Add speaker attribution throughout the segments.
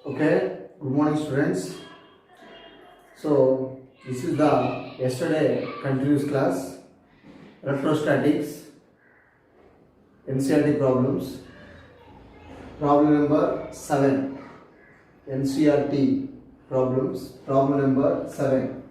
Speaker 1: Okay, good morning students. So this is the yesterday continuous class, electrostatics, NCERT problems, problem number 7, NCERT problems, problem number 7.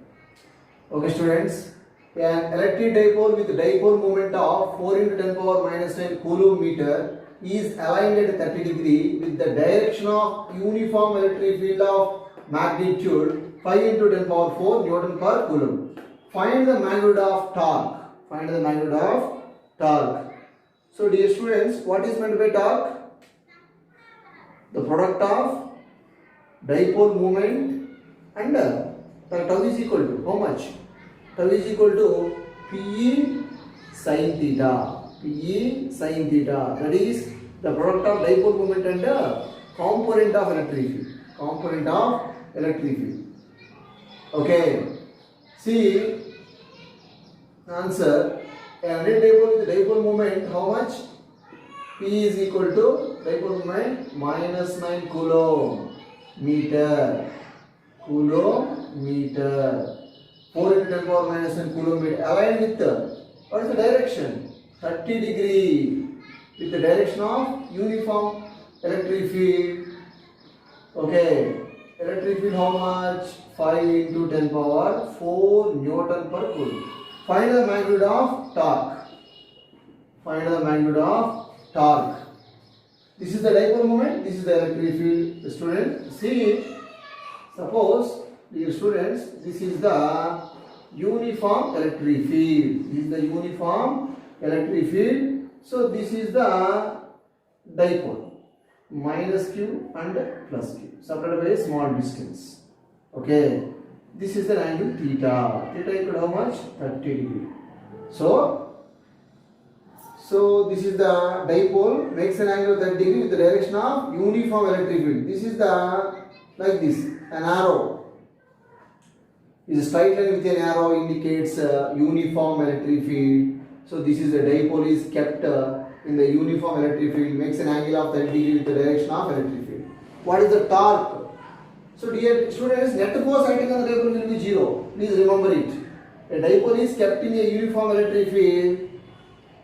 Speaker 1: Okay students, an electric dipole with dipole moment of 4 into 10 power minus 9 coulomb meter is aligned at 30 degree with the direction of uniform electric field of magnitude 5 into 10 power 4 Newton per coulomb. Find the magnitude of torque. Find the magnitude of torque. So dear students, what is meant by torque? The product of dipole moment and the tau is equal to how much? Tau is equal to Pe sin theta. Pe sin theta. That is the product of dipole moment and the component of electric field. Component of electric field. Okay. See answer. A unit dipole with dipole moment how much? P is equal to dipole moment minus 9 coulomb meter. Coulomb meter. 4 into 10 power minus 9 coulomb meter. Aligned with what is the direction? 30 degree. With the direction of uniform electric field. Okay. Electric field how much? 5 into 10 power 4 Newton per coulomb. Find the magnitude of torque. Find the magnitude of torque. This is the dipole moment. This is the electric field. Student, see. Suppose, dear students, this is the uniform electric field. This is the uniform electric field. So this is the dipole. Minus q and plus q. Separated by a small distance. Okay. This is the angle theta. Theta equal to how much? 30 degree. So this is the dipole makes an angle of 30 degree with the direction of uniform electric field. This is the like this, an arrow. Is a straight line with an arrow indicates uniform electric field. So this is the dipole is kept in the uniform electric field, makes an angle of 30 degree with the direction of electric field. What is the torque? So dear students, net force acting on the dipole will be 0. Please remember it. A dipole is kept in a uniform electric field.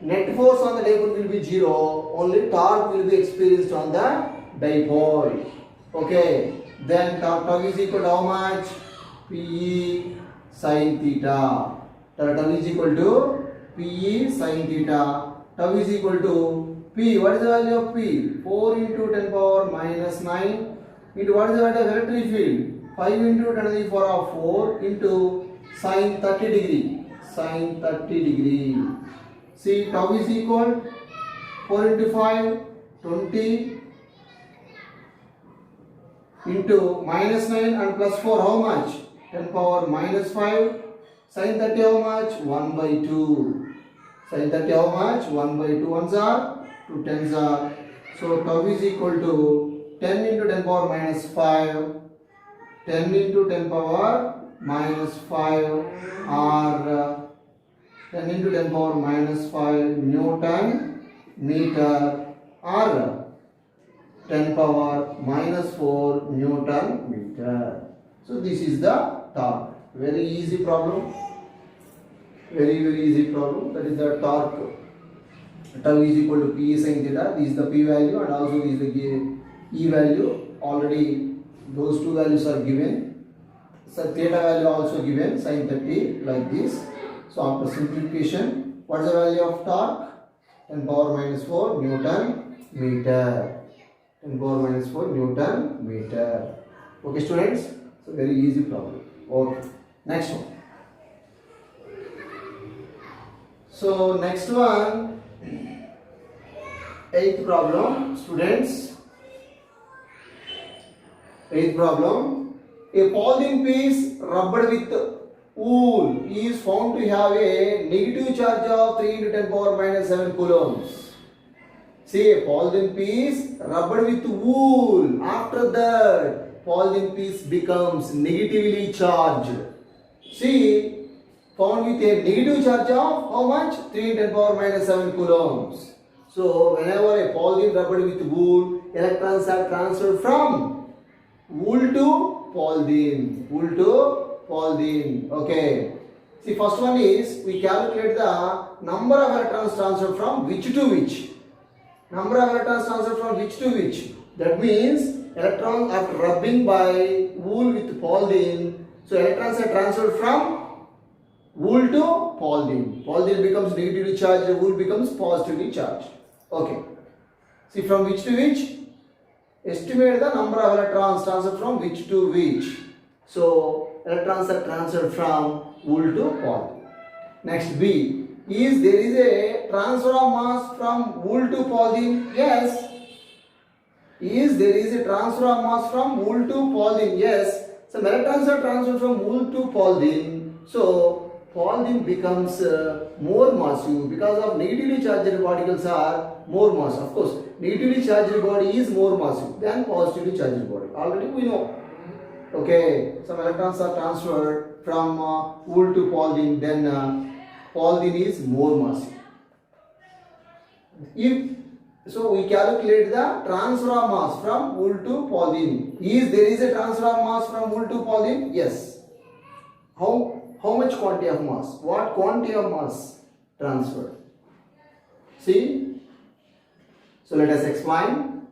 Speaker 1: Net force on the dipole will be 0. Only torque will be experienced on the dipole. Okay. Then tau is equal to how much? Pe sin theta. Tau is equal to Pe sin theta. Tau is equal to P. What is the value of P? 4 into 10 power minus 9 into what is the value of electric field? 5 into 10 to the power of 4 into sin 30 degree. Sin 30 degree. See, tau is equal 4 into 5, 20 into minus 9 and plus 4 how much? 10 power minus 5. Sin 30 how much? 1 by 2. Sin 30 how much? 1 by 2 ones are 2 tens are. So tau is equal to 10 into 10 power minus 5. 10 into 10 power minus 5 or 10 into 10 power minus 5 Newton meter or 10 power minus 4 Newton meter. So this is the torque. Very easy problem. Very easy problem. That is the torque. Tau is equal to P sin theta. This is the P value and also this is the E value. Already those two values are given. So theta value also given. Sin 30 like this. So after simplification, what is the value of torque? 10 power minus 4 Newton meter. 10 power minus 4 Newton meter. Okay students? So very easy problem. Okay. Next one. So next one, 8th problem, students. 8th problem. A polythene piece rubbed with wool is found to have a negative charge of 3 into 10 power minus 7 coulombs. See, a polythene piece rubbed with wool. After that, polythene piece becomes negatively charged. See, found with a negative charge of how much? 3 into 10 power minus 7 coulombs. So, whenever a polythene rubbed with wool, electrons are transferred from wool to polythene. Wool to polythene. Okay. See, first one is we calculate the number of electrons transferred from which to which. Number of electrons transferred from which to which. That means electrons after rubbing by wool with polythene. So electrons are transferred from wool to polythene. Polythene becomes negatively charged, wool becomes positively charged. Okay. See, from which to which? Estimate the number of electrons transferred from which to which. So electrons are transferred from wool to polythene. Next, B. Is there is a transfer of mass from wool to polythene? Yes. Is there is a transfer of mass from wool to polythene? Yes. Some electrons are transferred from wool to polythene. So polythene becomes more massive because of negatively charged particles are more massive. Of course, negatively charged body is more massive than positively charged body. Already we know. Okay, some electrons are transferred from wool to polythene, then polythene is more massive. If so, we calculate the transfer of mass from wool to polythene. Is there is a transfer of mass from wool to polythene? Yes. How much quantity of mass? What quantity of mass transferred? See. So let us explain.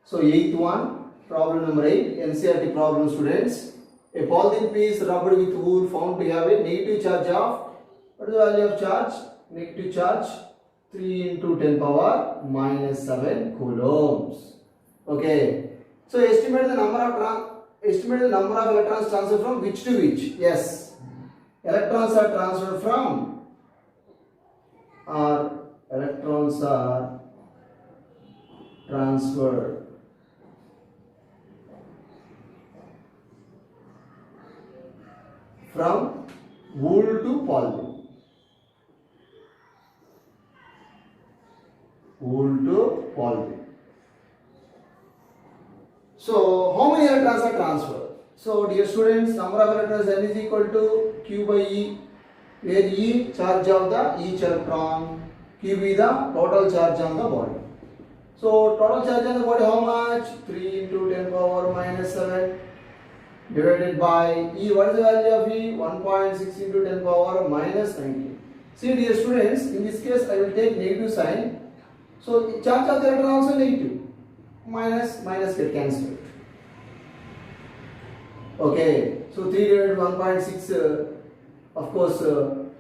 Speaker 1: So eighth one, problem number 8, NCERT problem, students. A polythene piece rubbed with wool found to have a negative charge of, what is the value of charge? Negative charge 3 into 10 power minus 7 coulombs. Okay. So estimate the number of electrons transferred from which to which? Yes. Electrons are transferred from, or electrons are transferred from wool to polythene. Wool to polythene. So, how many electrons are transferred? So, dear students, number of electrons N is equal to Q by E, where E charge of the each electron, Q be the total charge on the body. So, total charge on the body how much? 3 into 10 power minus 7 divided by E. What is the value of E? 1.6 into 10 power minus 19. See, dear students, in this case I will take negative sign. So, charge of the electron also negative. Minus get cancelled. Okay, so 3 divided by 1.6, of course,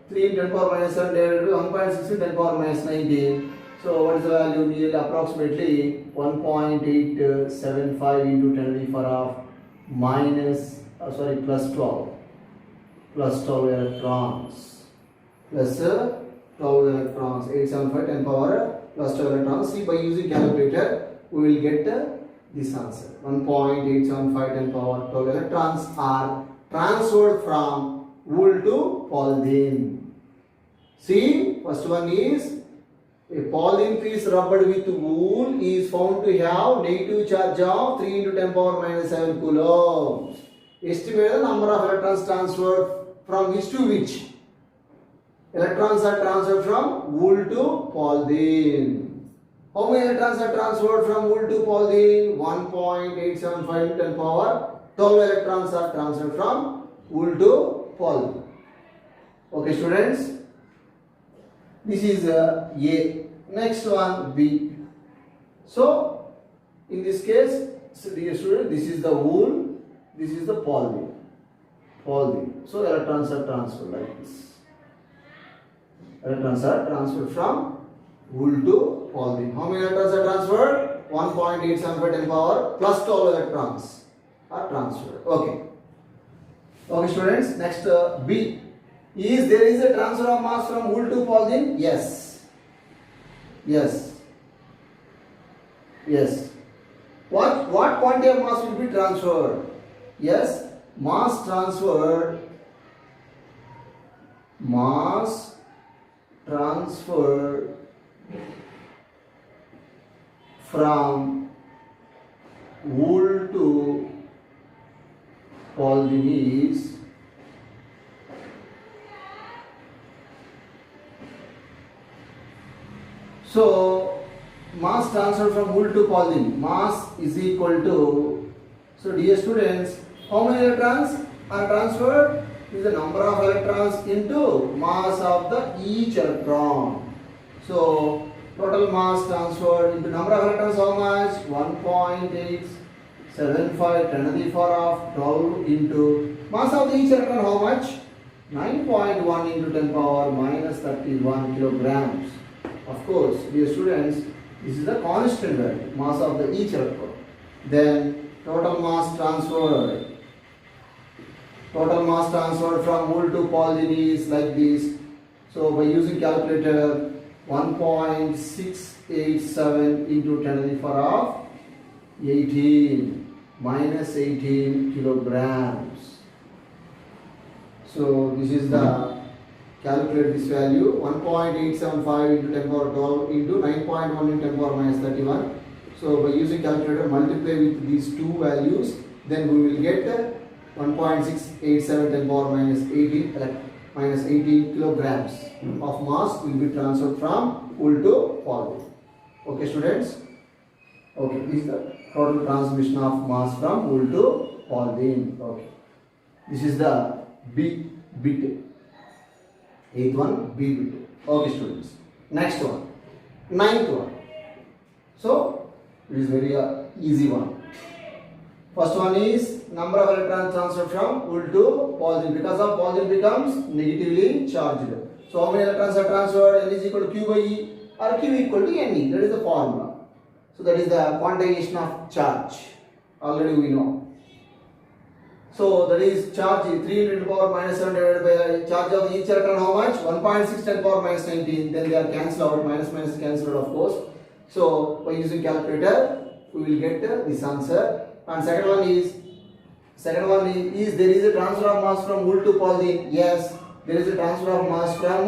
Speaker 1: 3 into 10 power minus 7 divided by 1.6 into 10 power minus 19. So, what is the value? Nearly approximately 1.875 into 10 to the power of plus 12. Plus 12 electrons. Plus 12 electrons. 875 10 power plus 12 electrons. See, by using calculator, we will get this answer. 1.875 10 power 12 electrons are transferred from wool to polythene. See, first one is a polythene piece rubbed with wool is found to have negative charge of 3 into 10 power minus 7 coulombs. Estimate the number of electrons transferred from which to which. Electrons are transferred from wool to polythene. How many electrons are transferred from wool to polythene? 1.875 into 10 power 12 electrons are transferred from wool to polythene. Okay, students. This is A. Next one, B. So, in this case, dear student, this is the wool, this is the polythene. So, electrons are transferred like this. Electrons are transferred from wool to polythene. How many electrons are transferred? 1.875 10 power plus 12 electrons are transferred. Okay. Okay, students. Next, B. Is there is a transfer of mass from wool to polythene? Yes. What quantity of mass will be transferred? Yes, mass transferred from wool to polythene is so mass transfer from wool to polythene, mass is equal to, So dear students, how many electrons are transferred? Is the number of electrons into mass of the each electron. So total mass transferred into number of electrons how much? 1.875 10 to the power of 12 into mass of each electron how much? 9.1 into 10 power minus 31 kilograms. Of course, dear students, this is the constant value, mass of the each electron. Then total mass transferred. Total mass transferred from mole to polygon is like this. So by using calculator, 1.687 into 10 to the power of 18 minus 18 kilograms. So this is the calculate this value 1.875 into 10 power 12 into 9.1 into 10 power minus 31. So by using calculator multiply with these two values, then we will get 1.687 10 power minus 18 kilograms of mass will be transferred from wool to polygon. Okay students? Okay, this is the total transmission of mass from wool to polygon. Okay. This is the B bit. 8th one B bit. Okay students. Next one. 9th one. So it is very easy one. First one is number of electrons transferred from wool to polygon. Because of polygon becomes negatively charged. So how many electrons are transferred? N is equal to Q by E or Q equal to Ne. That is the formula. So that is the quantization of charge. Already we know. So that is charge 3 into the power minus 7 divided by the charge of each electron how much? 1.6 10 power minus 19. Then they are cancelled out. Minus minus cancelled out of course. So by using calculator we will get this answer. And second one is there is a transfer of mass from wool to polygon. Yes, there is a transfer of mass from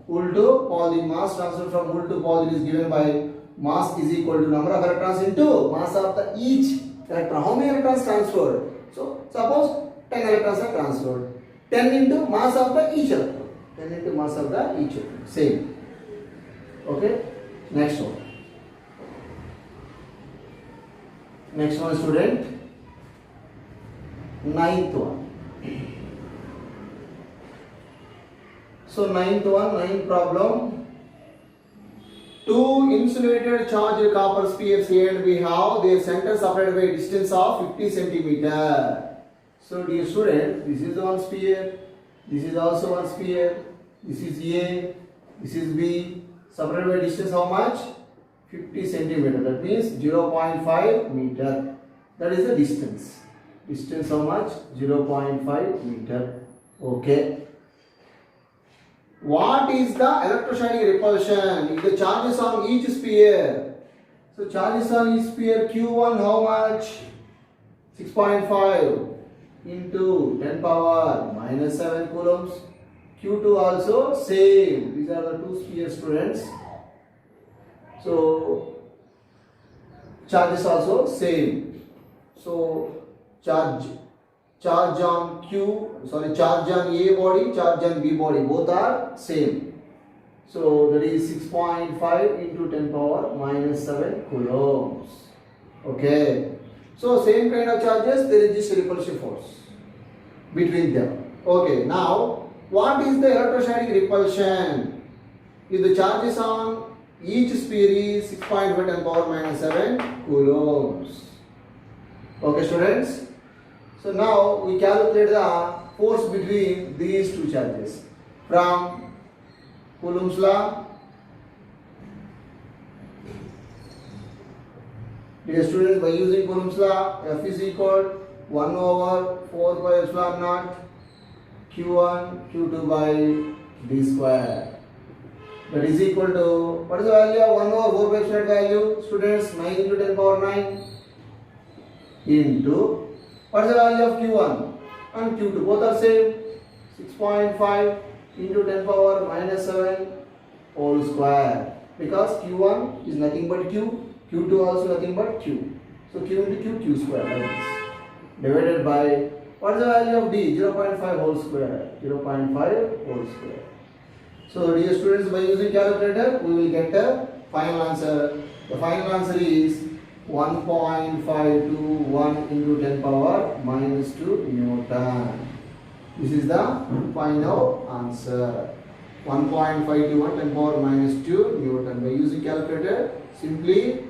Speaker 1: wool to polygon. Mass transfer from wool to polygon is given by mass is equal to number of electrons into mass of the each electron. How many electrons transferred? So suppose 10 electrons are transferred. 10 into mass of the each electron. 10 into mass of the each electron. Same. Okay. Next one. Next one student. 9th one. So 9th problem. Two insulated charged copper spheres A and B have their center separated by a distance of 50 centimeter. So dear student, this is one sphere, this is also one sphere, this is A, this is B, separated by distance how much? 50 centimeter. That means 0.5 meter. That is the distance. Distance how much? 0.5 meter. Okay. What is the electrostatic repulsion if the charges on each sphere? So charges on each sphere Q1 how much? 6.5 into 10 power minus 7 coulombs. Q2 also same. These are the two spheres students. So charges also same. So charge on charge on A body, charge on B body, both are same. So that is 6.5 into 10 power minus 7 coulombs. Okay. So same kind of charges, there is this repulsive force between them. Okay. Now, what is the electrostatic repulsion? If the charges on each sphere is 6.5 10 power minus 7 coulombs. Okay, students. So now we calculate the force between these two charges from Coulomb's law. Dear students, by using Coulomb's law, F is equal 1 over 4 by epsilon naught Q1 Q2 by D square. That is equal to, what is the value of 1 over 4 by epsilon value? Students, 9 into 10 power 9 into, what is the value of Q1 and Q2? Both are same. 6.5 into 10 power minus 7 whole square. Because Q1 is nothing but Q, Q2 also nothing but Q. So Q into Q, Q square like this. Divided by, what is the value of D? 0.5 whole square. 0.5 whole square. So dear students, by using calculator, we will get the final answer. The final answer is 1.521 into 10 power minus 2 Newton. This is the final answer. 1.521 10 power minus 2 Newton. By using calculator, simply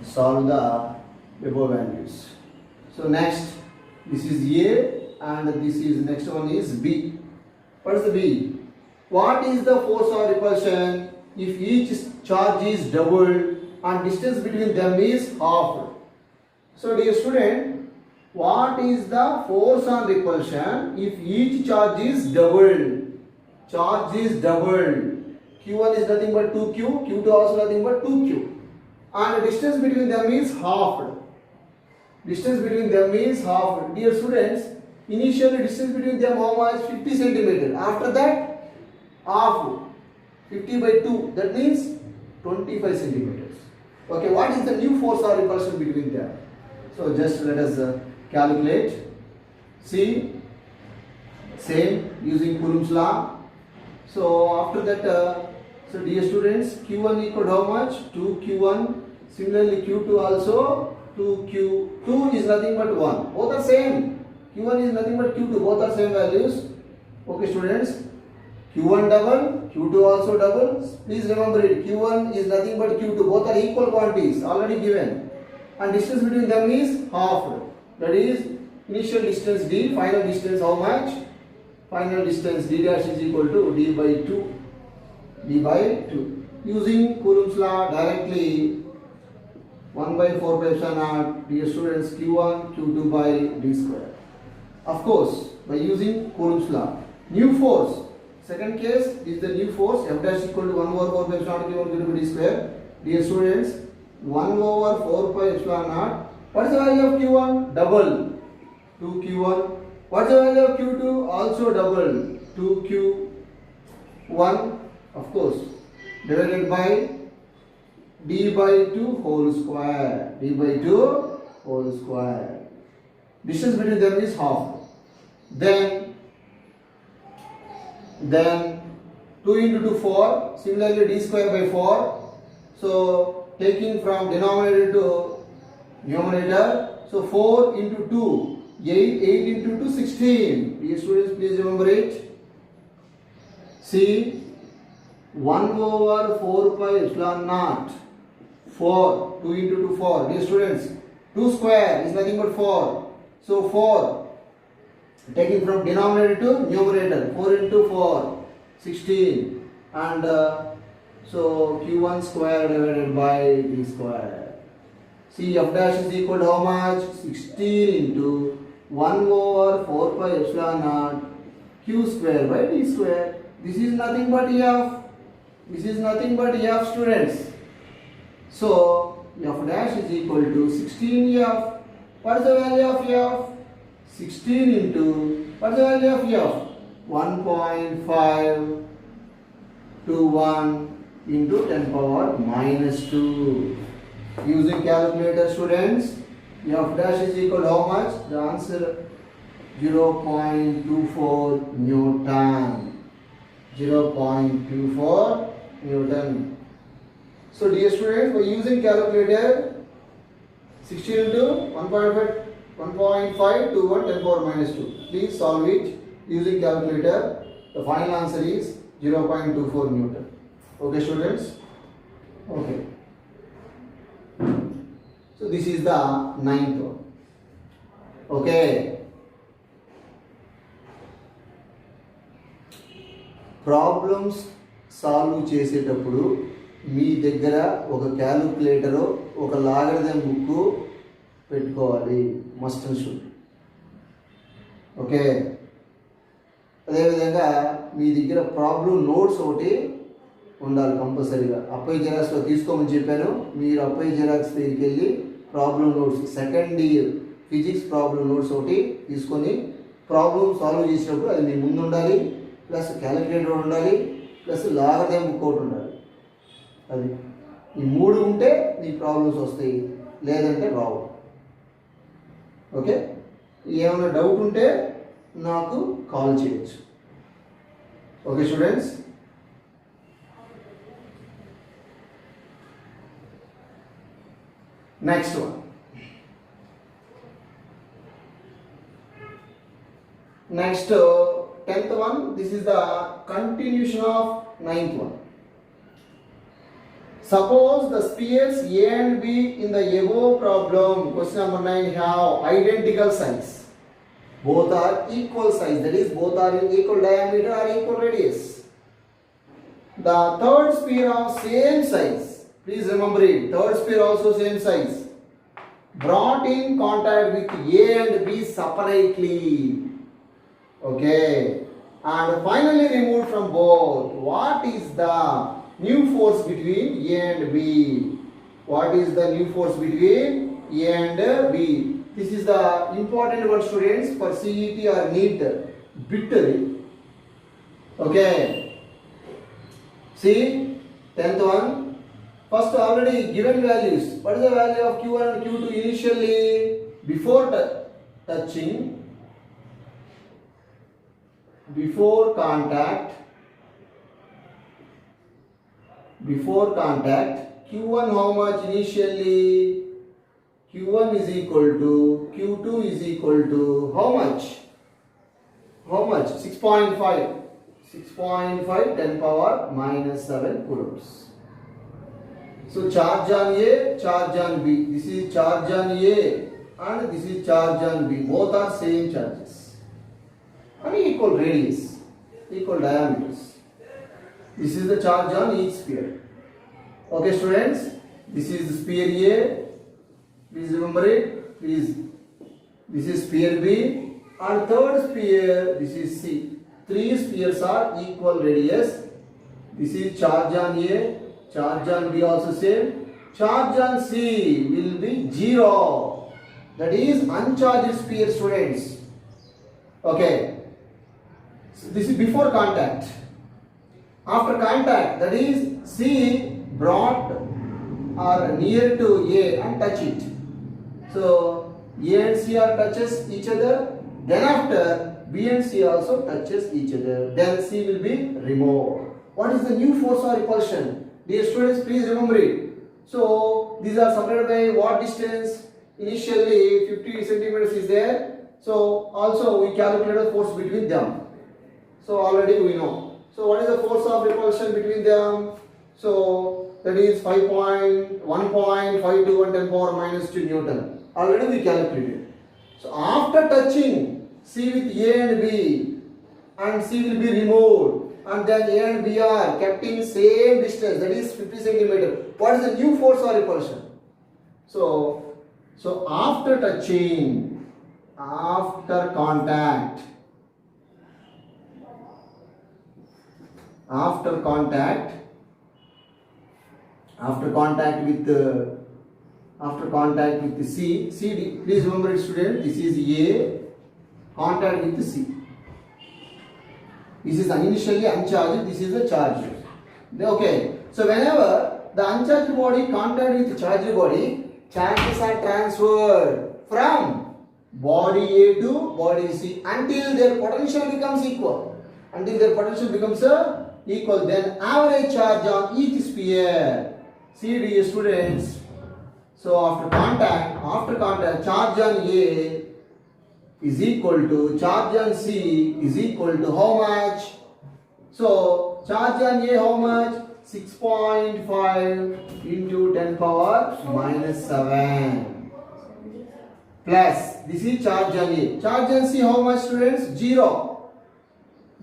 Speaker 1: solve the above values. So next, this is A and this is next one is B. What is the B? What is the force or repulsion if each charge is doubled and distance between them is half? So dear student, what is the force or repulsion if each charge is doubled? Charge is doubled. Q1 is nothing but 2Q, Q2 also nothing but 2Q. And the distance between them is half. Distance between them is half. Dear students, initially distance between them how much? 50 centimeter. After that, half. 50 by 2. That means 25 centimeters. Okay, what is the new force or repulsion between them? So just let us calculate. See, same using Coulomb's law. So after that, so dear students, Q1 equal to how much? 2Q1. Similarly, Q2 also 2Q. 2 is nothing but 1. Both are same. Q1 is nothing but Q2. Both are same values. Okay, students. Q1 double, Q2 also double. Please remember it. Q1 is nothing but Q2. Both are equal quantities. Already given. And distance between them is half. That is initial distance D. Final distance how much? Final distance D dash is equal to D by 2. D by 2. Using Coulomb's law directly, 1 by 4 pi epsilon naught, dear students, Q1, Q2 by D square. Of course, by using Coulomb's law. New force. Second case is the new force, F dash equal to 1 over 4 pi epsilon naught Q1 Q2 by D square. Dear students, 1 over 4 pi epsilon naught. What is the value of Q1? Double. 2Q1. What is the value of Q2? Also double. 2Q1. Of course. Divided by D by 2 whole square. D by 2 whole square. Distance between them is half. Then 2 into 2 4. Similarly D square by 4. So taking from denominator to numerator. So 4 into 2. 8 into 2 16. Dear students, please remember it. See, 1 over 4 pi epsilon naught. 4. 2 into 2 4. Dear students, 2 square is nothing but 4. So 4. Taking from denominator to numerator. 4 into 4. 16. And so Q1 square divided by D square. See, F dash is equal to how much? 16 into 1 over 4 pi epsilon naught Q square by D square. This is nothing but F. This is nothing but F, students. So F dash is equal to 16F. What is the value of F? 16 into, what is the value of F? 1.521 into 10 power minus 2. Using calculator, students, F dash is equal to how much? The answer 0.24 Newton. 0.24 Newton. So dear students, by using calculator, 16 into 1.5 to 1 10 power minus 2. Please solve it using calculator. The final answer is 0.24 Newton. Okay, students? Okay. So this is the 9th one. Okay. Problems solve చేసేటప్పుడు మీ దగ్గర ఒక calculator, ఒక logarithm book పెట్టుకోవాలి. Must and should. Okay. అదేవిధంగా మీ దగ్గర problem notes ఒకటి ఉండాలి కంపల్సరీగా. అప్పై జిరాక్స్లో తీసుకోమని చెప్పాను. మీరు అప్పై జిరాక్స్ దగ్గరికి వెళ్ళి problem notes, second year physics problem notes ఒకటి తీసుకొని ప్రాబ్లం సాల్వ్ చేసినప్పుడు అది మీ ముందు ఉండాలి. ప్లస్ క్యాలిక్యులేటర్ ఉండాలి, ప్లస్ లాగరిథం బుక్ ఒకటి ఉండాలి. అది ఈ 3 ఉంటే మీ ప్రాబ్లమ్స్ వస్తాయి, లేదంటే రావు. ఓకే. ఏమైనా డౌట్ ఉంటే నాకు కాల్ చేయొచ్చు. Okay students. Next one. Next, 10th one. This is the continuation of 9th one. Suppose the spheres A and B in the above problem, question number 9, have identical size. Both are equal size, that is, both are in equal diameter or equal radius. The third sphere of same size, please remember it, third sphere also same size, brought in contact with A and B separately. Okay, and finally removed from both. What is the new force between A and B? What is the new force between A and B? This is the important one, students, for CET or NEET bit. Okay, see 10th one. First, already given values. What is the value of Q1 and Q2 initially before touching? Before contact, Q1 how much initially? Q1 is equal to Q2 is equal to how much? 6.5. 6.5 10 power minus 7 coulombs. So charge on A, charge on B. This is charge on A and this is charge on B. Both are same charges. And equal radius, equal diameters. This is the charge on each sphere. Okay, students, this is the sphere A. Please remember it. Please, this is sphere B, and third sphere, this is C. Three spheres are equal radius. This is charge on A, charge on B also same. Charge on C will be 0. That is uncharged sphere, students. Okay. So this is before contact. After contact, that is C brought or near to A and touch it. So A and C are touches each other. Then after B and C also touches each other. Then C will be removed. What is the new force or repulsion? Dear students, please remember it. So these are separated by what distance? Initially 50 centimeters is there. So also we calculate the force between them. So already we know. So what is the force of repulsion between them? So that is 1.52 and 10 power minus 2 Newton. Already we calculated. So after touching C with A and B, and C will be removed, and then A and B are kept in same distance, that is 50 centimeter. What is the new force or repulsion? So after touching, after contact with the C, please remember it, student, this is A, contact with the C. This is initially uncharged, this is the charged. Okay, so whenever the uncharged body contact with the charged body, charges are transferred from body A to body C until their potential becomes equal. Then average charge on each sphere. See, dear students. So after contact, charge on A is equal to charge on C is equal to how much? So charge on A how much? 6.5 into 10 power minus 7 plus this is charge on A. Charge on C how much, students? 0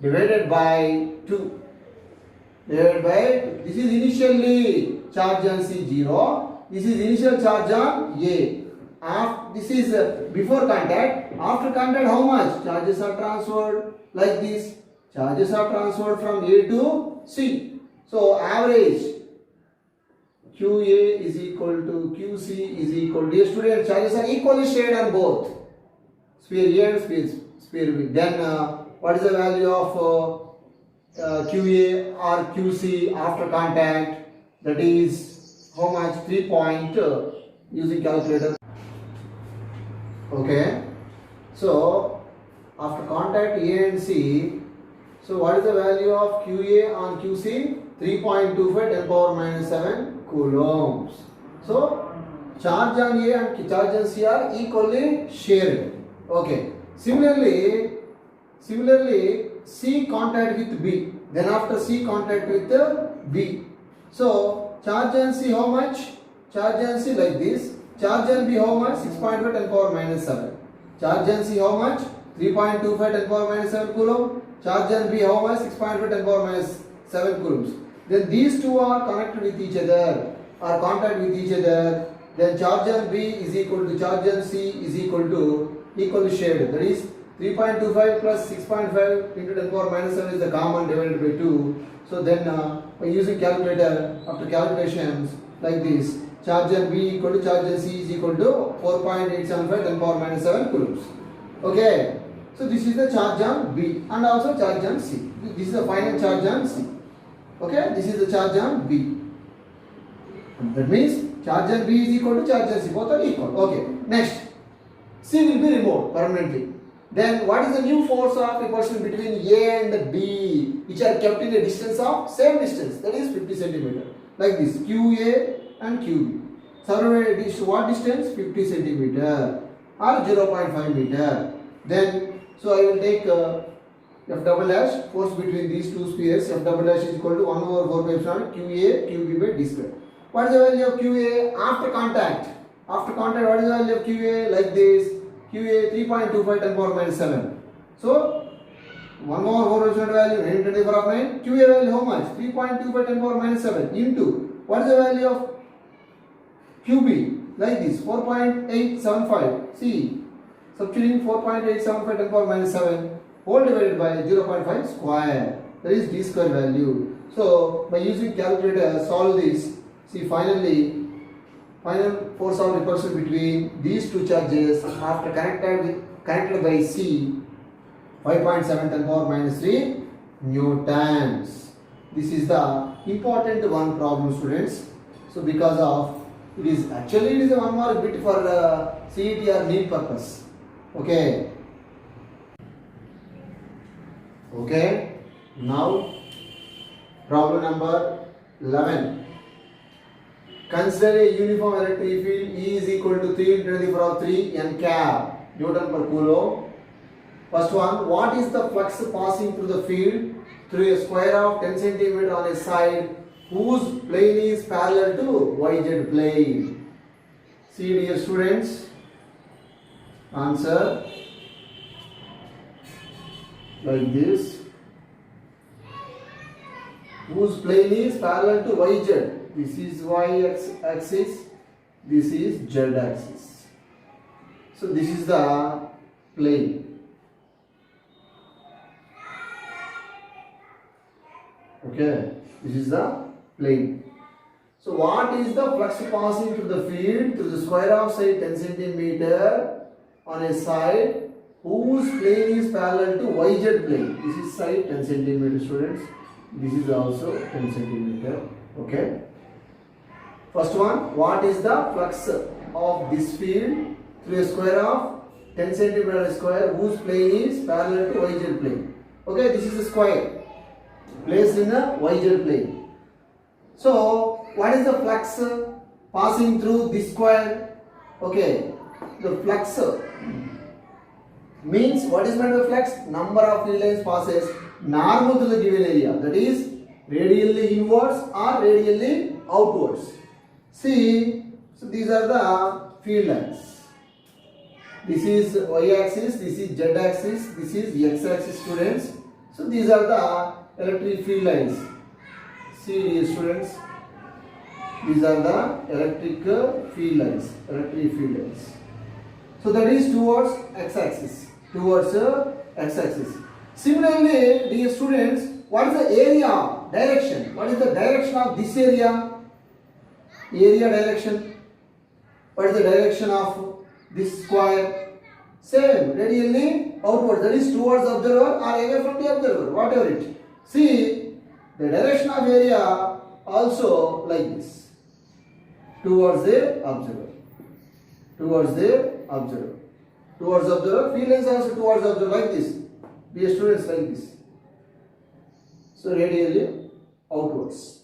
Speaker 1: divided by 2. This is initially charge on C 0. This is initial charge on A. This is before contact. After contact, how much? Charges are transferred like this. Charges are transferred from A to C. So average QA is equal to QC is equal to, dear students, charges are equally shared on both sphere A and sphere B. Then what is the value of QA or QC after contact? That is how much? 3 point using calculator. Okay, so after contact A and C, so what is the value of QA on QC? 3.25 10 power minus 7 coulombs. So charge on A and charge on C are equally shared. Okay. Similarly, C contact with B. Then after C contact with B. So charge on C how much? Charge on C like this. Charge on B how much? 6.5 10 power minus 7. Charge on C how much? 3.25 10 power minus 7 coulomb. Charge on B how much? 6.5 10 power minus 7 coulombs. Then these two are connected with each other, are contact with each other. Then charge on B is equal to charge on C is equal to equally shared. That is 3.25 plus 6.5 into 10 power minus 7 is the common divided by 2. So then by using calculator, after calculations like this, charge on B equal to charge on C is equal to 4.875 10 power minus 7 coulombs. Okay. So this is the charge on B and also charge on C. This is the final charge on C. Okay. This is the charge on B. That means charge on B is equal to charge on C. Both are equal. Okay. Next. C will be removed permanently. Then what is the new force of repulsion between A and B, which are kept in a distance of same distance, that is 50 centimeter. Like this, QA and QB. Survey what distance? 50 centimeter or 0.5 meter. Then, so I will take F double dash, force between these two spheres, F double dash is equal to 1 over 4 pi epsilon QA QB by D square. What is the value of QA after contact? After contact, what is the value of QA? Like this. QA 3.25 10 power minus 7. So 1 over 4 epsilon value 9 10 to the power of 9. QA value how much? 3.25 10 power minus 7 into what is the value of QB? Like this 4.875. See, substituting 4.875 10 power minus 7 whole divided by 0.5 square. That is D square value. So by using calculator solve this. See, final force of repulsion between these two charges after connected by C 5.7 10 power minus 3 newtons. This is the important one problem, students. So because of it is a one more bit for CET or NEET purpose. Okay. Now problem number 11. Consider a uniform electric field E is equal to 3 into the power of 3 N cap Newton per coulomb. First one, what is the flux passing through the field through a square of 10 cm on a side whose plane is parallel to YZ plane? See, dear students, answer like this. Whose plane is parallel to YZ? This is Y axis, this is Z axis. So this is the plane. Okay, this is the plane. So what is the flux passing through the field through the square of say 10 centimeter on a side whose plane is parallel to YZ plane? This is side 10 centimeter, students. This is also 10 centimeter. Okay. First one, what is the flux of this field through a square of 10 centimeter square whose plane is parallel to YZ plane? Okay, this is a square placed in a YZ plane. So, what is the flux passing through this square? Okay, the flux means what is meant by flux? Number of field lines passes normal to the given area, that is radially inwards or radially outwards. See, so these are the field lines. This is Y axis, this is Z axis, this is X axis, students. So these are the electric field lines. See, dear students, these are the electric field lines. So that is towards X axis, Similarly, dear students, what is the area direction? What is the direction of this area? Area direction. What is the direction of this square? Same, radially outward, that is towards observer or away from the observer, whatever it. See, the direction of area also like this, towards the observer. Towards observer, field lines also towards observer, like this. Dear students, like this. So radially outwards.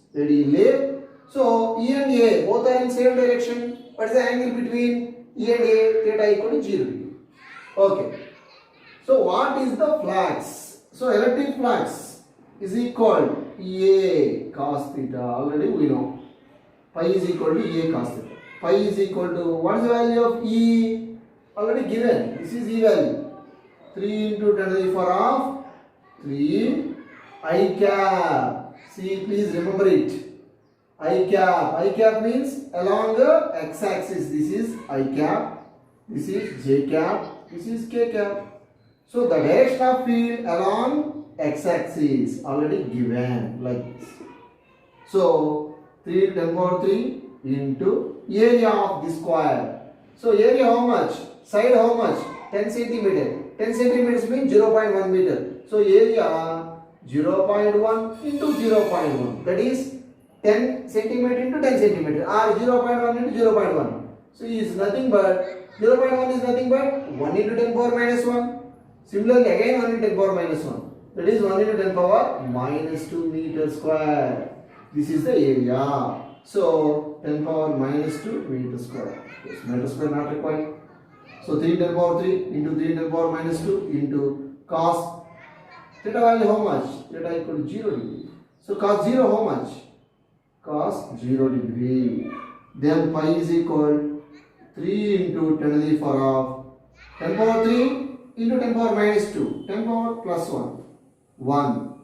Speaker 1: So E and A both are in same direction. What is the angle between E and A? Theta equal to 0 degree. Okay. So what is the flux? So electric flux is equal to A cos theta. Already we know. Pi is equal to A cos theta. Pi is equal to, what is the value of E? Already given. This is E value. 3 into 10 to the power of 3 I cap. See, please remember it. I cap. I cap means along the x axis. This is I cap. This is j cap. This is k cap. So the direction of field along x axis already given like this. So 3 into 10 power 3 into area of the square. So area how much? Side how much? 10 centimeter. 10 centimeters means 0.1 meter. So area 0.1 into 0.1. That is 10 centimeter into 10 centimeter or 0.1 into 0.1. So is nothing but 0.1 is nothing but 1 into 10 power minus 1. Similarly again 1 into 10 power minus 1. That is 1 into 10 power minus 2 meter square. This is the area. So 10 power minus 2 meter square. Yes, meter square not required. So 3 10 power 3 into 3 10 power minus 2 into cos theta value how much? Theta equal to 0 degree. So cos 0 how much? Cos 0 degree. Then pi is equal 3 into 10 to the power of 10 power 3 into 10 power minus 2. 10 power plus 1. 1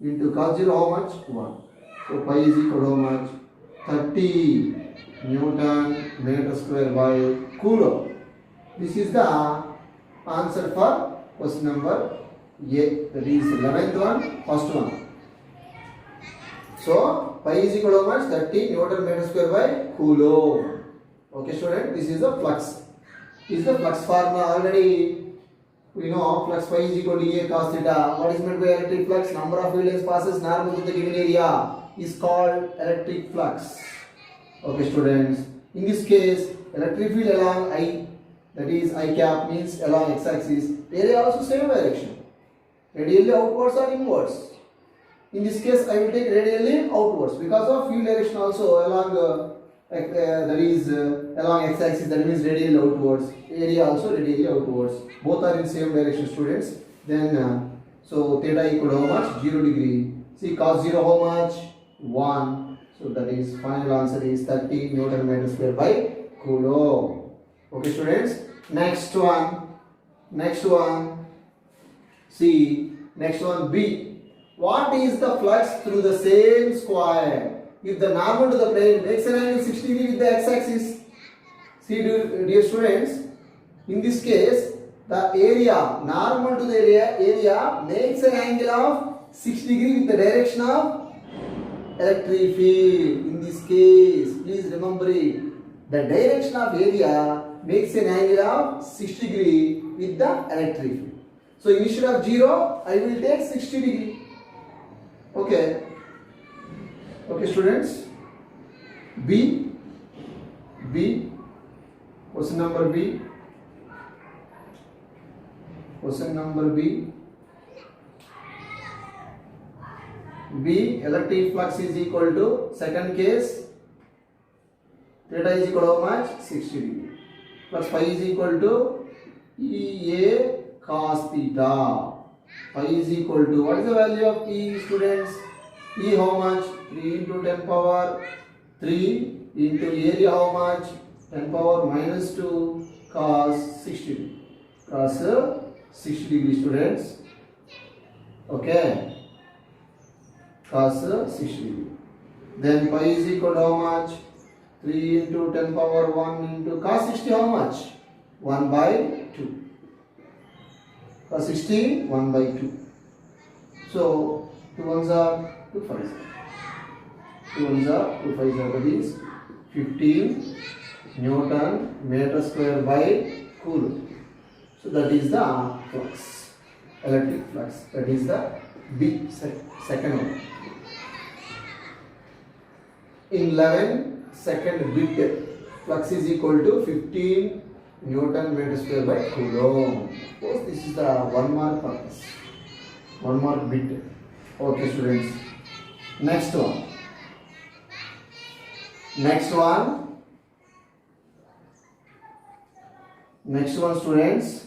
Speaker 1: into cos 0 how much? 1. So pi is equal to how much? 30 Newton meter square by Coulomb. This is the answer for question number A. That is 11th one, first one. So pi is equal to how much? 30 Newton meter square by Coulomb. Okay, student. This is the flux. This is the flux formula. Already we know flux pi is equal to A cos theta. What is meant by electric flux? Number of field lines passes normal to the given area is called electric flux. Okay, students. In this case, electric field along I, that is I cap means along x axis. Area also same direction. Radially outwards or inwards. In this case, I will take radially outwards because of field direction also along that is along x axis. That means radially outwards. Area also radially outwards. Both are in same direction, students. Then so theta equal to how much? 0 degree. See cos 0 how much? 1. So that is final answer is 30 Newton meter square by Coulomb. Okay, students. Next one. See, next one B. What is the flux through the same square? If the normal to the plane makes an angle 60 degree with the x-axis. See, dear students, in this case, the area normal to the area makes an angle of 60 degree with the direction of electric field. In this case, please remember it. The direction of area makes an angle of 60 degree with the electric field. So instead of 0, I will take 60 degree. Okay. Okay, students. B. Question number B. Question number B. B, electric flux is equal to, second case, theta is equal to how much? 60 degree. Plus phi is equal to EA cos theta. Phi is equal to, what is the value of E, students? E how much? 3 into 10 power 3 into area how much? 10 power minus 2 cos 60 degree. Cos 60 degree, students. Okay. Cos 60 degree. Then pi is equal to how much? 3 into 10 power 1 into cos 60 how much? 1 by 2. Cos 60, 1 by 2. So 2 ones are 2 5s. 2 ones are 2 5s are, that is 15 Newton meter square by Coulomb. So that is the flux, electric flux. That is the B, second one. In 11, second bit, flux is equal to 15 Newton meter square by Coulomb. Of course, this is the 1 mark purpose. 1 mark bit. Okay, students. Next one. Next one, students.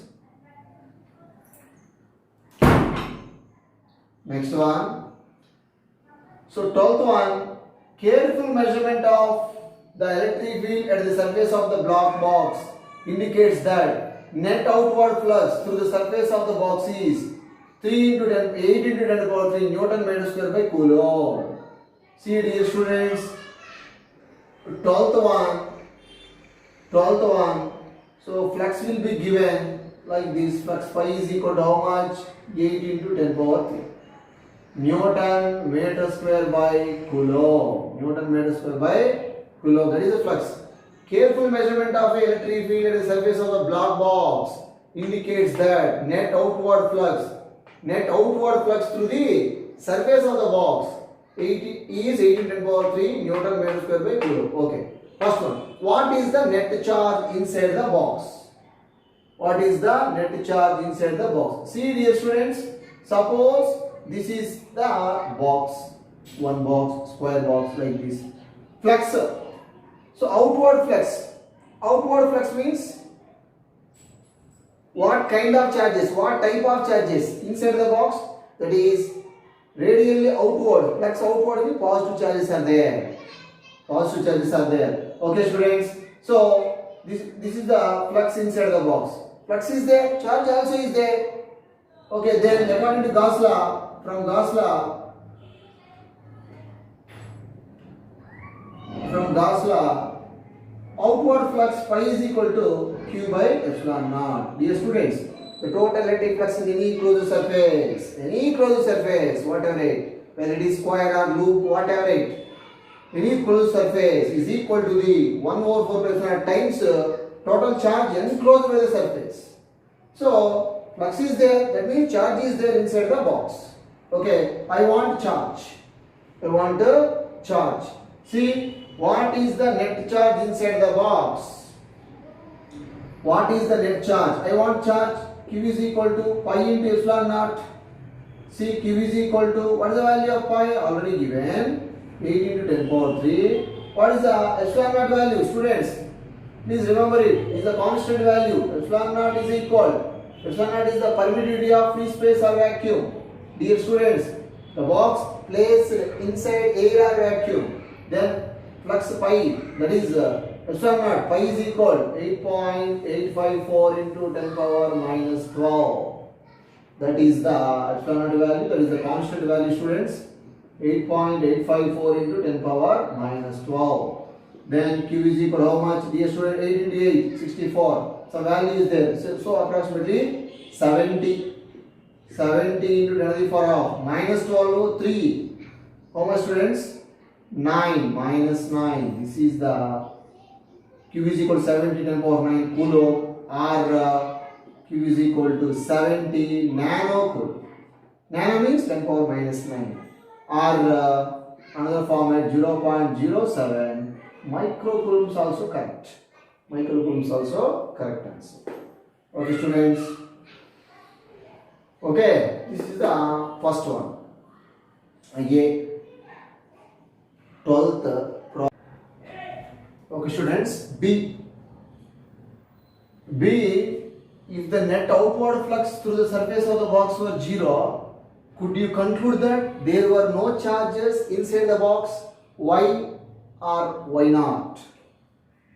Speaker 1: Next one. So 12th one, careful measurement of the electric field at the surface of the block box indicates that net outward flux through the surface of the box is 3 into 10, 8 into 10 to the power 3 Newton meter square by Coulomb. See, dear students, 12th one. So flux will be given like this. Flux phi is equal to how much? 8 into 10 power 3. Newton meter square by Coulomb. Newton meter square by Coulomb. That is the flux. Careful measurement of the electric field at the surface of the block box indicates that net outward flux through the surface of the box is 8 into 10 power 3 Newton meter square by Coulomb. Okay. First one. What is the net charge inside the box? What is the net charge inside the box? See, dear students, suppose this is the box, one box, square box like this. Flux. So outward flux means what kind of charges, what type of charges inside the box? That is radially outward. Flux outward means positive charges are there. Positive charges are there. Okay, students. So this is the flux inside the box. Flux is there, charge also is there. Okay, then according to Gauss law, from Gauss law, outward flux phi is equal to Q by epsilon naught. Dear students, the total electric flux in any closed surface, whatever it, whether it is square or loop, whatever it, any closed surface is equal to the 1 over 4 pi epsilon times total charge enclosed by the surface. So flux is there, that means charge is there inside the box. Okay, I want charge. See, what is the net charge inside the box? What is the net charge? I want charge. Q is equal to pi into epsilon naught. See, Q is equal to, what is the value of pi? Already given. 8 into 10 power 3. What is the epsilon naught value? Students, please remember it. It is a constant value. Epsilon naught is equal. Epsilon naught is the permittivity of free space or vacuum. Dear students, the box placed inside air or vacuum. Then flux pi, that is epsilon naught, pi is equal 8.854 into 10 power minus 12. That is the epsilon naught value. That is the constant value, students. 8.854 into 10 power minus 12. Then Q is equal to how much? Dear student, 8 into 8, 64. Some value is there. So approximately 70. 70 into 10 to the power of minus 12, 3. How much, students? 9 minus 9. This is the Q is equal to 70 10 power 9 Coulomb, or Q is equal to 70 nano Coulomb. Nano means 10 power minus 9. Or another format 0.07 microcoulombs also correct. Microcoulombs also correct answer. Okay, students. Okay, this is the first one. Again, 12th problem. Okay, students. B. If the net outward flux through the surface of the box were 0, could you conclude that there were no charges inside the box? Why or why not?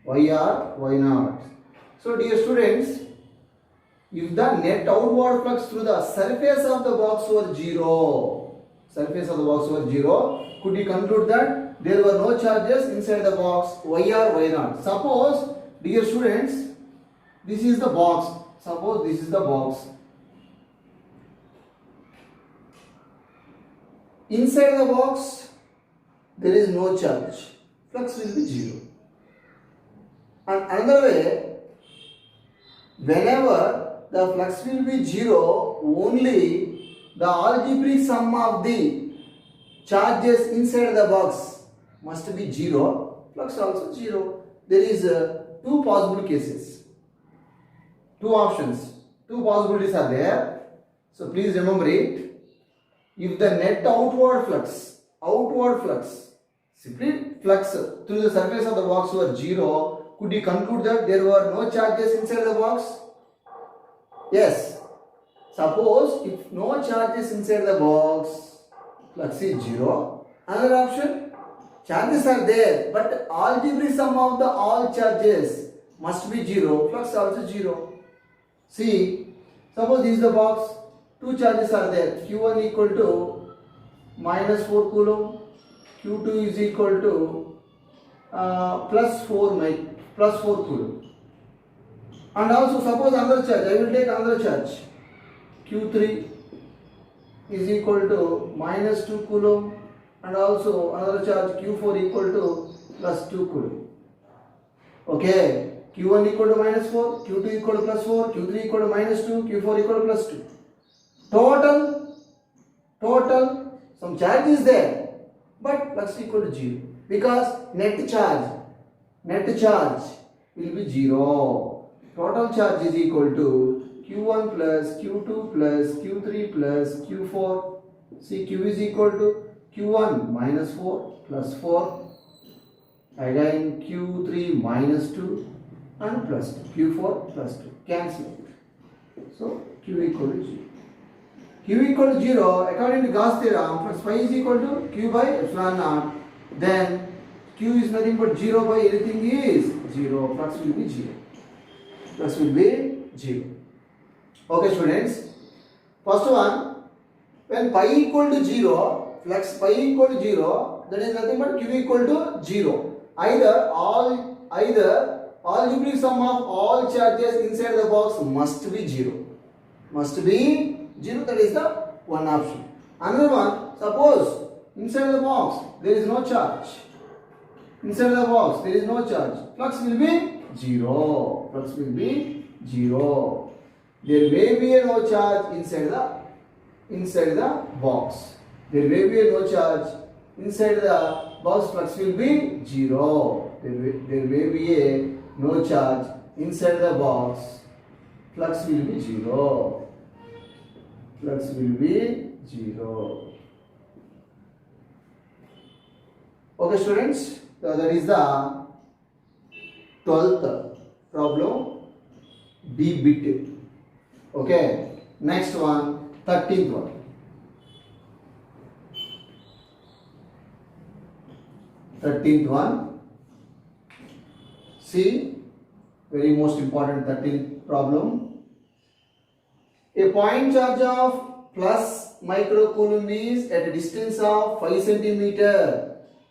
Speaker 1: Why or why not? So, dear students, if the net outward flux through the surface of the box were 0, could you conclude that there were no charges inside the box? Why or why not? Suppose, dear students, this is the box. Suppose this is the box. Inside the box, there is no charge. Flux will be 0. And another way, whenever the flux will be 0, only the algebraic sum of the charges inside the box must be 0. Flux also 0. There is two possible cases. Two options. Two possibilities are there. So please remember it. If the net outward flux, simply flux through the surface of the box were 0, Could you conclude that there were no charges inside the box? Yes. Suppose if no charges inside the box, flux is 0. Another option, charges are there, but algebraic sum of the all charges must be 0. Flux also 0. See, suppose this is the box. Two charges are there. Q1 equal to minus 4 coulomb. Q2 is equal to plus 4 coulomb. And also suppose another charge. I will take another charge. Q3 is equal to minus 2 coulomb. And also another charge Q4 equal to plus 2 coulomb. Okay. Q1 equal to minus 4, Q2 equal to plus 4, Q3 equal to minus 2, Q4 equal to plus 2. Total, some charge is there, but flux equal to 0. Because net charge will be 0. Total charge is equal to Q1 plus Q2 plus Q3 plus Q4. See, Q is equal to Q1 minus 4 plus 4. Again Q3 minus 2 and plus 2. Q4 plus 2. Cancel. So Q equal to 0. Q equal to 0, according to Gauss theorem, flux phi is equal to Q by epsilon naught. Then Q is nothing but 0 by anything is 0. Flux will be 0. Flux will be 0. Okay, students. First one, when pi equal to 0, flux pi equal to 0, that is nothing but Q equal to 0. Either algebraic sum of all charges inside the box must be 0. Must be 0, that is the one option. Another one, suppose inside the box there is no charge. Inside the box there is no charge. Flux will be 0. Flux will be 0. There may be a no charge inside the box. There may be a no charge inside the box. Flux will be 0. There may be a no charge inside the box. Flux will be 0. Flux will be 0. Okay, students, that is the 12th problem, D bit. Okay, next one, 13th one. 13th one. See, very most important 13th problem. A point charge of plus microcoulomb is at a distance of 5 cm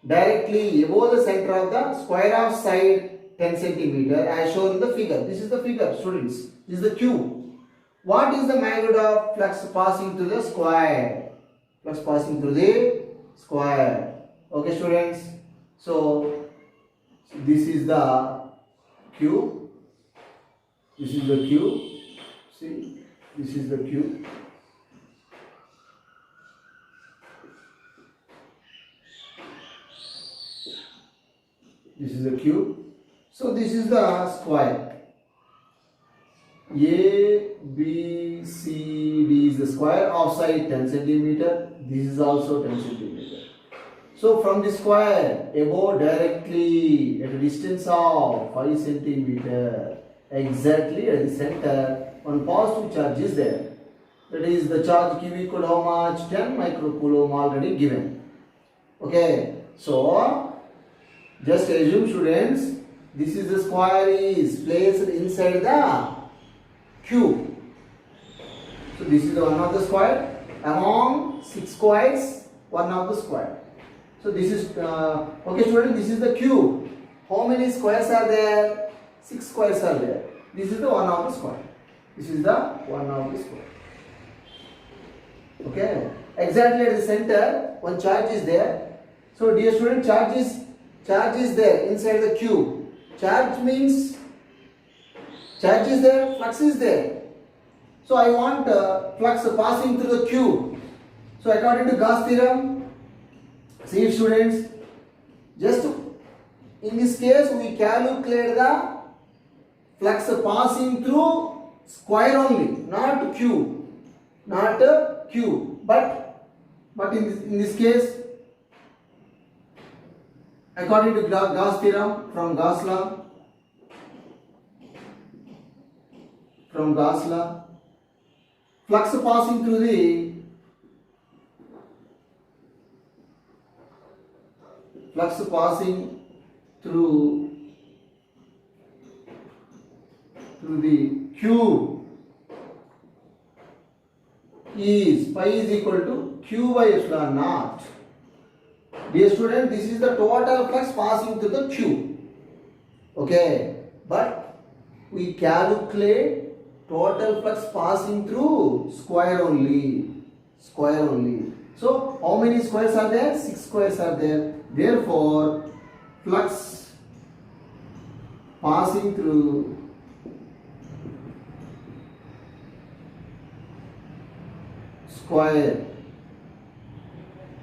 Speaker 1: directly above the center of the square of side 10 cm as shown in the figure. This is the figure, students. This is the Q. What is the magnitude of flux passing through the square? Flux passing through the square. Okay, students. So this is the Q. This is the Q. See. This is the Q. This is the Q. So this is the square. A, B, C, D is the square of side 10 cm. This is also 10 cm. So from the square above directly at a distance of 5 cm, exactly at the center, one positive charge is there. That is the charge Q equal to how much? 10 microcoulomb already given. Okay. So just assume, students, this is the square is placed inside the Q. So this is the one of the square. Among 6 squares, one of the square. So this is okay, students. This is the Q. How many squares are there? 6 squares are there. This is the one of the square. This is the one of the square. Okay. Exactly at the center, one charge is there. So dear student, charge is there inside the Q. Charge means charge is there, flux is there. So I want flux passing through the Q. So according to Gauss theorem, see students, just in this case we calculate the flux passing through square only, not Q, but in this case, according to Gauss theorem from Gauss law, from Gauss law. Flux passing through the cube is pi is equal to q by epsilon naught. Dear student, this is the total flux passing through the cube. Okay, but we calculate total flux passing through square only. So how many squares are there? 6 squares are there. Therefore, flux passing through square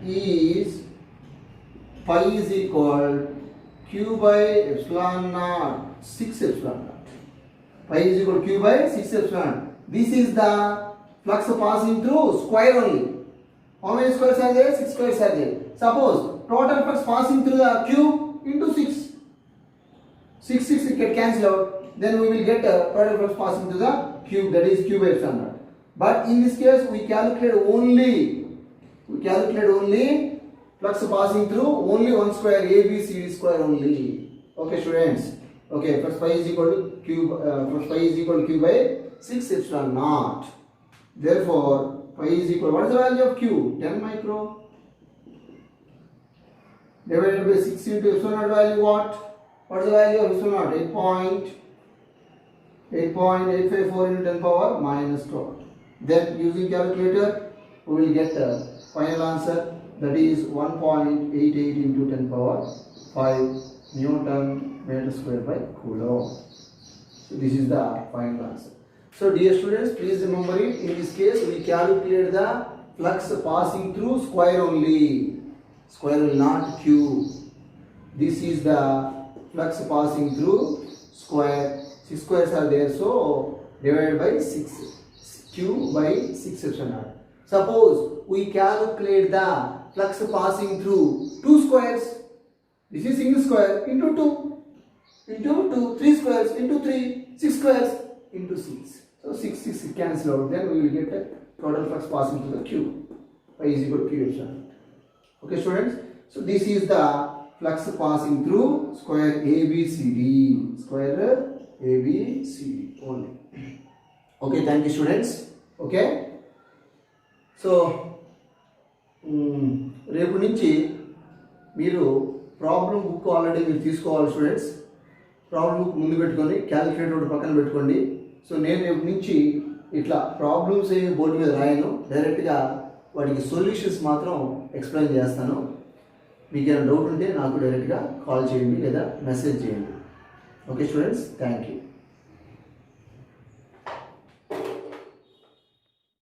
Speaker 1: is pi is equal q by epsilon naught 6 epsilon naught. Pi is equal to q by 6 epsilon. This is the flux passing through square only. How many squares are there? 6 squares are there. Suppose total flux passing through the cube into 6. 6 it get cancelled out. Then we will get total flux passing through the cube, that is q by epsilon naught. But in this case we calculate only flux passing through only one square, ABCD square only. Okay students. Okay, flux pi is equal to q by 6 epsilon naught. Therefore, pi is equal, what is the value of q? 10 micro. Divided by 6 into epsilon naught value what? What is the value of epsilon naught? 8.854 into 10 power minus 12. Then using calculator, we will get the final answer, that is 1.88 into 10 power 5 Newton meter square by Coulomb. So this is the final answer. So dear students, please remember it. In this case, we calculate the flux passing through square only. Square will not cube. This is the flux passing through square. 6 squares are there, so divided by 6. Q by 6 epsilon naught. Suppose we calculate the flux passing through 2 squares. This is single square into 2 into 2, 3 squares into 3, 6 squares into 6. So 6 cancel out. Then we will get a total flux passing through the cube. Pi is equal to q epsilon. Okay students. So this is the flux passing through square ABCD. Square ABCD only. Okay, thank you students. Okay. So రేపు నుంచి మీరు problem book already మీరు తీసుకోవాలి students. Problem book ముందు పెట్టుకొని calculator పక్కన పెట్టుకోండి. So నేను రేపు నుంచి ఇట్లా ప్రాబ్లమ్స్ ఏమి బోర్డు మీద రాయను, డైరెక్ట్గా వాటికి సొల్యూషన్స్ మాత్రం ఎక్స్ప్లెయిన్ చేస్తాను. మీకు ఏమైనా డౌట్ ఉంటే నాకు డైరెక్ట్గా కాల్ చేయండి లేదా మెసేజ్ చేయండి. Okay students, thank you.